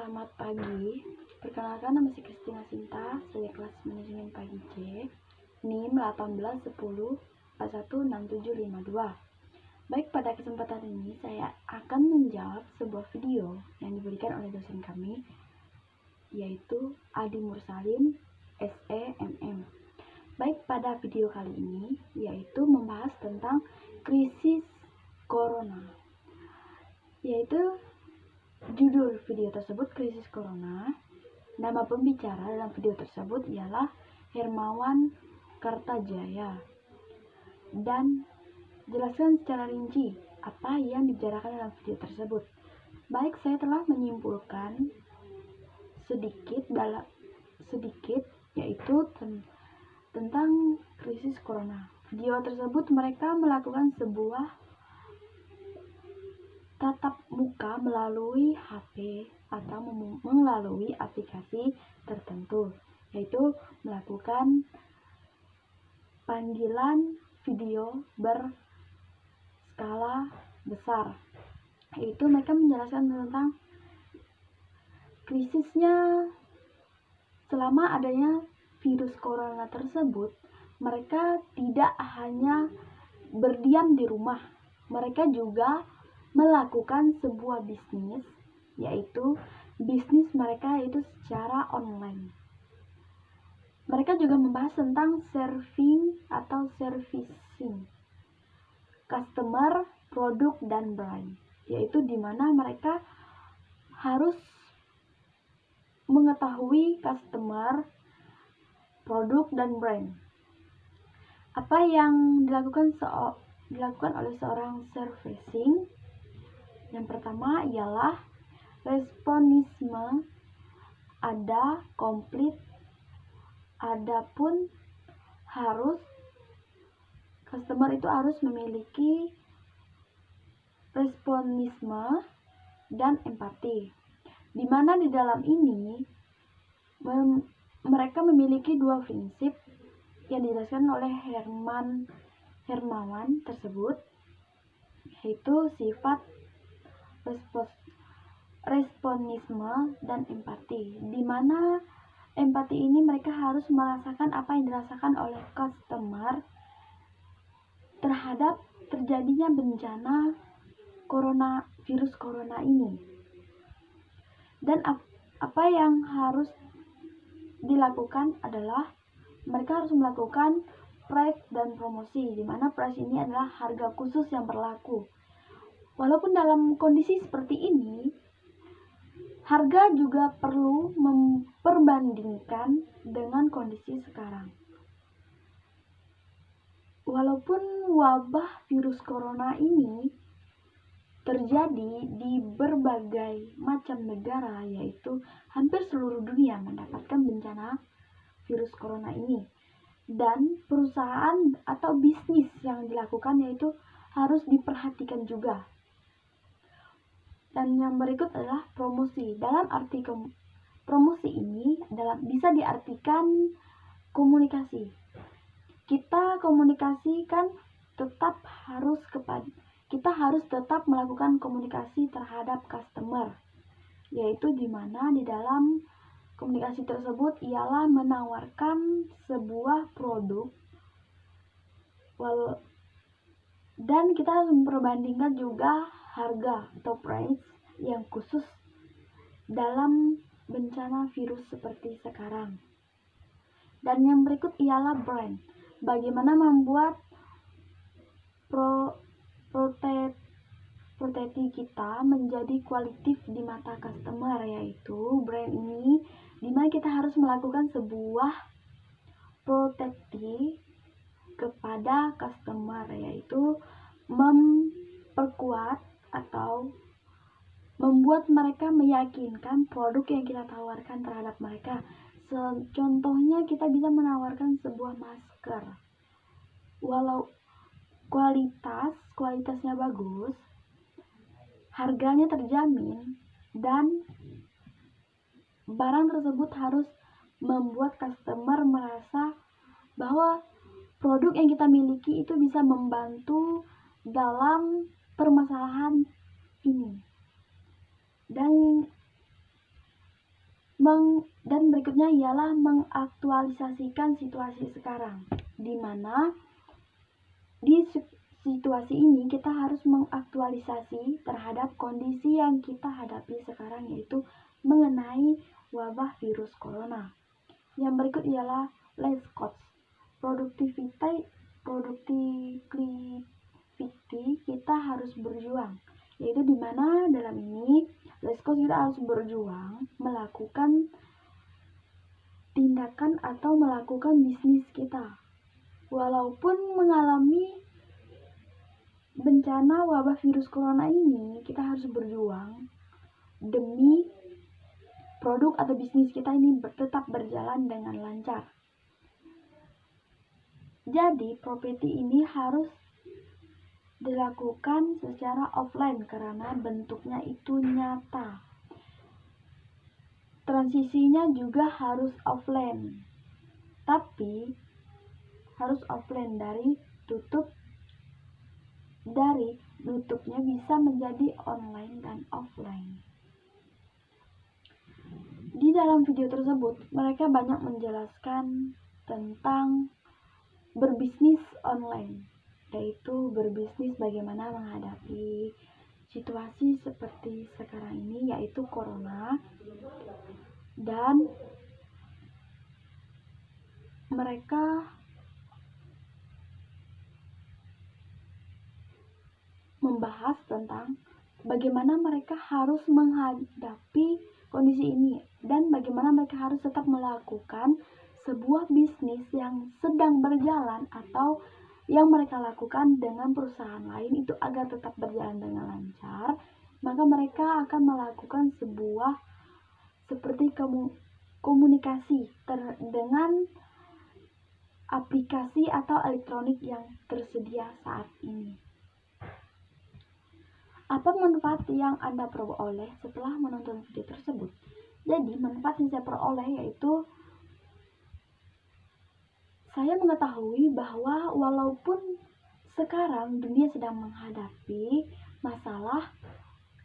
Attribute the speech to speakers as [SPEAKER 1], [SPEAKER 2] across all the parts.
[SPEAKER 1] Selamat pagi. Perkenalkan, nama saya Kristina Sinta, saya kelas manajemen pagi C, NIM 1810416752. Baik, pada kesempatan ini saya akan menjawab sebuah video yang diberikan oleh dosen kami, yaitu Adi Mursalim, SEMM. Baik, pada video kali ini yaitu membahas tentang krisis corona, yaitu judul video tersebut krisis corona. Nama pembicara dalam video tersebut ialah Hermawan Kartajaya. Dan jelaskan secara rinci apa yang dibicarakan dalam video tersebut. Baik, saya telah menyimpulkan sedikit yaitu tentang krisis corona. Video tersebut mereka melakukan sebuah tatap muka melalui HP atau melalui aplikasi tertentu, yaitu melakukan panggilan video berskala besar. Yaitu mereka menjelaskan tentang krisisnya selama adanya virus corona tersebut. Mereka tidak hanya berdiam di rumah, mereka juga melakukan sebuah bisnis, yaitu bisnis mereka yaitu secara online. Mereka juga membahas tentang serving atau servicing customer, produk, dan brand, yaitu di mana mereka harus mengetahui customer, produk, dan brand. Apa yang dilakukan oleh seorang servicing? Yang pertama ialah responisme, ada komplit, adapun harus. Customer itu harus memiliki responisme dan empati, di mana di dalam ini mereka memiliki dua prinsip yang dijelaskan oleh Hermawan tersebut, yaitu sifat responisme dan empati, di mana empati ini mereka harus merasakan apa yang dirasakan oleh customer terhadap terjadinya bencana virus corona ini, dan apa yang harus dilakukan adalah mereka harus melakukan price dan promosi, di mana price ini adalah harga khusus yang berlaku. Walaupun dalam kondisi seperti ini, harga juga perlu memperbandingkan dengan kondisi sekarang. Walaupun wabah virus corona ini terjadi di berbagai macam negara, yaitu hampir seluruh dunia mendapatkan bencana virus corona ini, dan perusahaan atau bisnis yang dilakukan yaitu harus diperhatikan juga. Dan yang berikut adalah promosi. Dalam arti promosi ini bisa diartikan komunikasi. Kita komunikasikan kita harus tetap melakukan komunikasi terhadap customer, yaitu di mana di dalam komunikasi tersebut ialah menawarkan sebuah produk, dan kita harus memperbandingkan juga harga atau price yang khusus dalam bencana virus seperti sekarang. Dan yang berikut ialah brand. Bagaimana membuat proteksi kita menjadi kualitatif di mata customer, yaitu brand ini dimana kita harus melakukan sebuah proteksi kepada customer, yaitu memperkuat atau membuat mereka meyakinkan produk yang kita tawarkan terhadap mereka. Contohnya kita bisa menawarkan sebuah masker, walau kualitasnya bagus, harganya terjamin, dan barang tersebut harus membuat customer merasa bahwa produk yang kita miliki itu bisa membantu dalam permasalahan ini. Dan Dan berikutnya ialah mengaktualisasikan situasi sekarang, di mana di situasi ini kita harus mengaktualisasi terhadap kondisi yang kita hadapi sekarang, yaitu mengenai wabah virus corona. Yang berikut ialah let's coach, productivity kita harus berjuang, yaitu di mana dalam ini let's coach kita harus berjuang melakukan tindakan atau melakukan bisnis kita walaupun mengalami bencana wabah virus corona ini. Kita harus berjuang demi produk atau bisnis kita ini tetap berjalan dengan lancar. Jadi properti ini harus dilakukan secara offline karena bentuknya itu nyata. Transisinya juga harus offline, tapi harus offline dari tutupnya bisa menjadi online dan offline. Di dalam video tersebut mereka banyak menjelaskan tentang berbisnis online, yaitu berbisnis bagaimana menghadapi situasi seperti sekarang ini, yaitu corona, dan mereka membahas tentang bagaimana mereka harus menghadapi kondisi ini dan bagaimana mereka harus tetap melakukan sebuah bisnis yang sedang berjalan atau yang mereka lakukan dengan perusahaan lain itu agar tetap berjalan dengan lancar. Maka mereka akan melakukan sebuah seperti komunikasi dengan aplikasi atau elektronik yang tersedia saat ini. Apa manfaat yang Anda peroleh setelah menonton video tersebut? Jadi manfaat yang saya peroleh yaitu saya mengetahui bahwa walaupun sekarang dunia sedang menghadapi masalah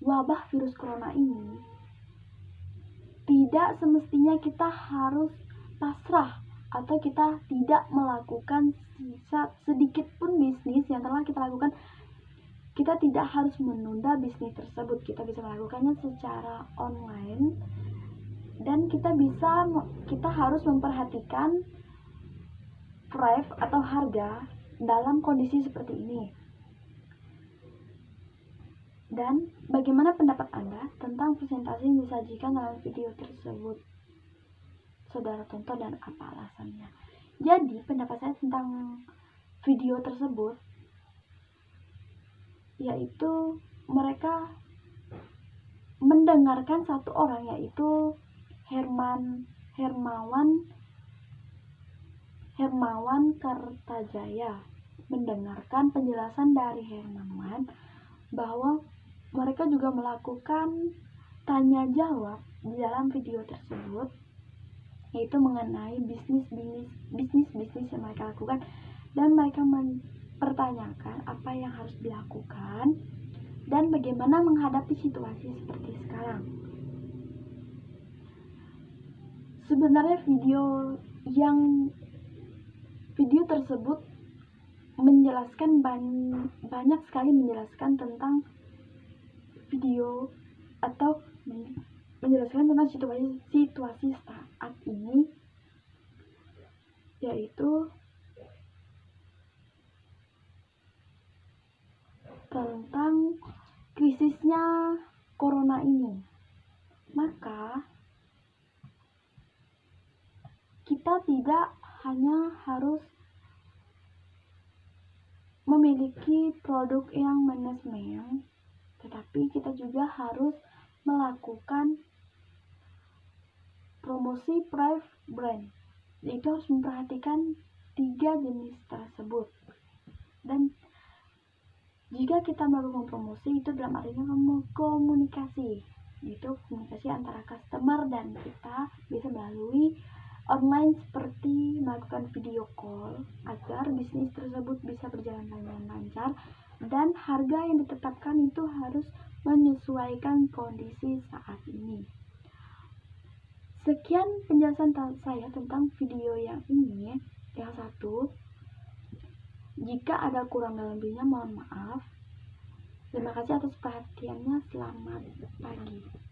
[SPEAKER 1] wabah virus corona ini, tidak semestinya kita harus pasrah atau kita tidak melakukan sedikit pun bisnis yang telah kita lakukan. Kita tidak harus menunda bisnis tersebut, kita bisa melakukannya secara online dan kita harus memperhatikan price atau harga dalam kondisi seperti ini. Dan bagaimana pendapat Anda tentang presentasi yang disajikan dalam video tersebut? Saudara tonton dan apa alasannya? Jadi pendapat saya tentang video tersebut yaitu mereka mendengarkan satu orang, yaitu Hermawan Kartajaya, mendengarkan penjelasan dari Hermawan bahwa mereka juga melakukan tanya jawab di dalam video tersebut, yaitu mengenai bisnis yang mereka lakukan, dan mereka mempertanyakan apa yang harus dilakukan dan bagaimana menghadapi situasi seperti sekarang. Sebenarnya video tersebut menjelaskan banyak sekali menjelaskan tentang menjelaskan tentang situasi saat ini, yaitu tentang krisisnya corona ini. Maka kita tidak hanya harus memiliki produk yang manajemen, tetapi kita juga harus melakukan promosi private brand, yaitu harus memperhatikan 3 jenis tersebut. Dan jika kita melakukan promosi, itu dalam artinya komunikasi, yaitu komunikasi antara customer dan kita bisa melalui online seperti melakukan video call agar bisnis tersebut bisa berjalan dengan lancar, dan harga yang ditetapkan itu harus menyesuaikan kondisi saat ini. Sekian penjelasan saya tentang video yang ini, yang satu. Jika ada kurang dan lebihnya mohon maaf. Terima kasih atas perhatiannya. Selamat pagi.